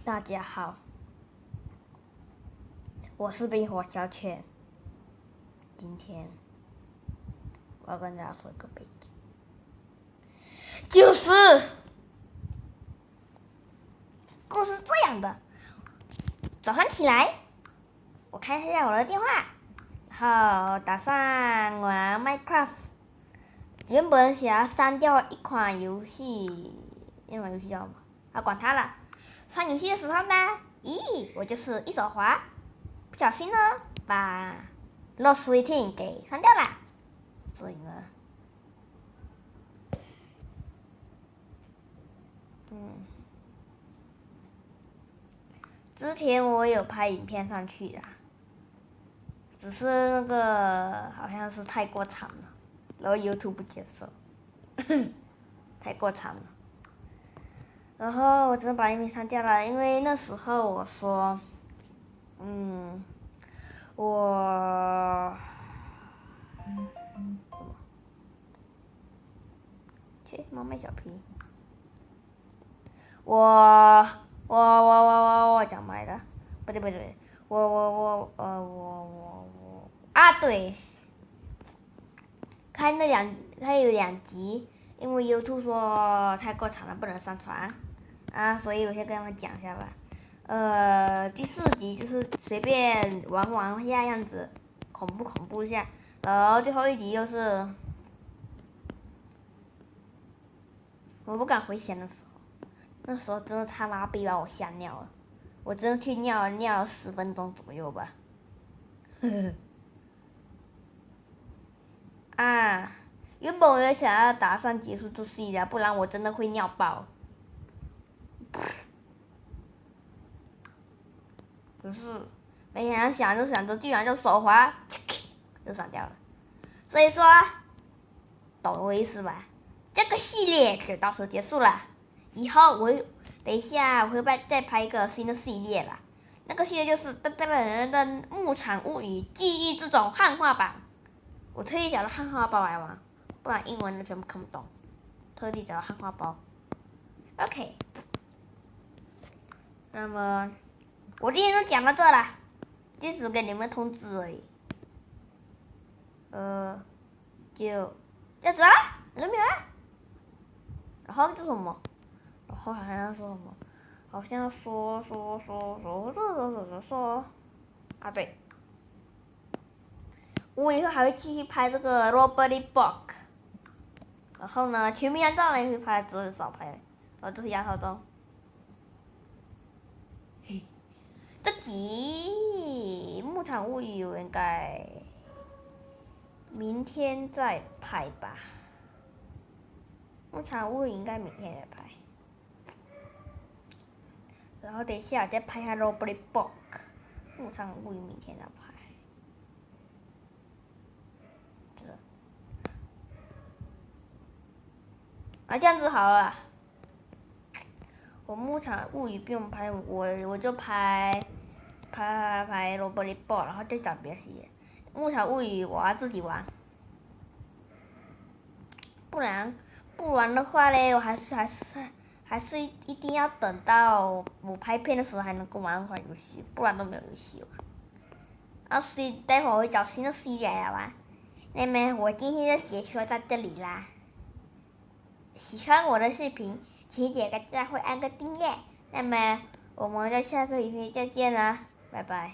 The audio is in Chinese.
大家好，我是冰火小犬。今天我要跟大家说一个悲剧，就是故事这样的：早上起来，我看一下我的电话，然后打算玩 Minecraft。原本想要删掉一款游戏，那款游戏叫什么？管它了。上游戏的时候呢，我就是一手滑，不小心呢把 Lost Waiting 给删掉了。所以呢，之前我有拍影片上去的，只是那个好像是太过长了，然后 YouTube 不接受，太过长了。然后我只能把影片删掉了，因为那时候我说，切，猫卖小皮。我讲白的，不对，对，它有2集，因为 YouTube 说太过长了不能上传，所以我先跟他们讲一下吧。第4集就是随便玩一下样子，恐怖一下，然后最后1集就是我不敢回想的时候。那时候真的差麻痹把我吓尿了，我真的去尿了10分钟左右吧。原本我也想要打算结束这系列，不然我真的会尿爆。可是没想着，居然就手滑，就删掉了。所以说，懂我意思吧？这个系列就到此结束了。以后等一下我会再拍一个新的系列啦。那个系列就是《牧场物语：记忆之种》汉化版。我特意找了汉化包来玩，不然英文的全部看不懂。特地找了汉化包。OK， 那么我今天就讲到这了，就只给你们通知而已。就这样子啦，没有了。然后是什么？然后好像说什么？好像说，对，我以后还会继续拍这个 Robbery Book， 然后呢，全民安照也会拍，只是少拍，然后就是丫头中。这集牧场物语我应该明天再拍吧，牧场物语应该明天再拍。然后等一下我再拍下 Robbery Book， 牧场物语明天再拍。这样子好了，我牧场物语不用拍，我就拍 Robbery Book， 然后再找别的系列。牧场物语我要自己玩，不然的话嘞，我还是一定要等到我拍片的时候还能够玩款游戏，不然都没有游戏玩。所以待会儿我会找新的系列来玩。那么我今天就结束到这里啦。喜欢我的视频，请点个赞或按个订阅。那么我们在下个影片再见啦，拜拜。